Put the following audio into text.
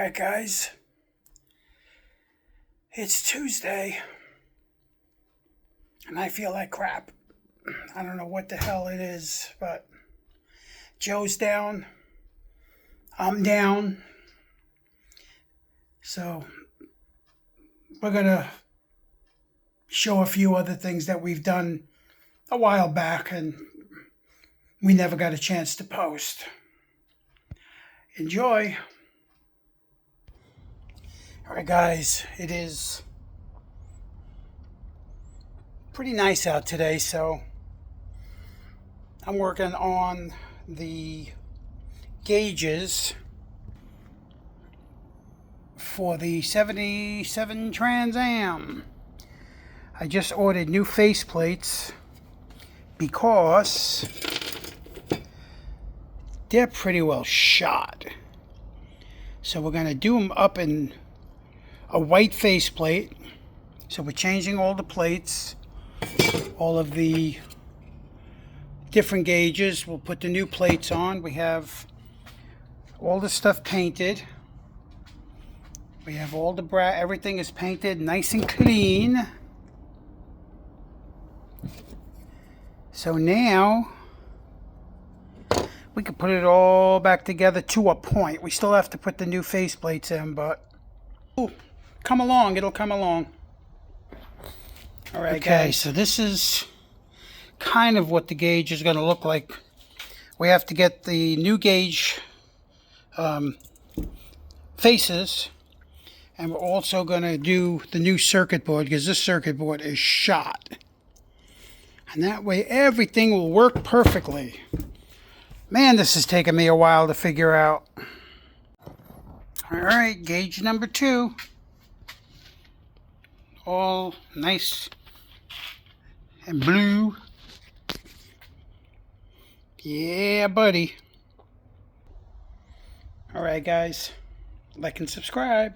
Alright guys, it's Tuesday and I feel like crap. I don't know what the hell it is, but Joe's down, I'm down, so we're gonna show a few other things that we've done a while back and we never got a chance to post. Enjoy. Alright guys, it is pretty nice out today, so I'm working on the gauges for the 77 Trans Am. I just ordered new faceplates because they're pretty well shot. So we're going to do them up in a white faceplate. So we're changing all the plates, all of the different gauges. We'll put the new plates on. We have all the stuff painted. We have all the everything is painted nice and clean. So now we can put it all back together to a point. We still have to put the new faceplates in, but come along, it'll come along. All right, okay, guys, so this is kind of what the gauge is going to look like. We have to get the new gauge faces, and we're also going to do the new circuit board because this circuit board is shot. And that way everything will work perfectly. Man, this has taken me a while to figure out. All right, gauge number 2. All nice and blue. Yeah, buddy. All right, guys. Like and subscribe.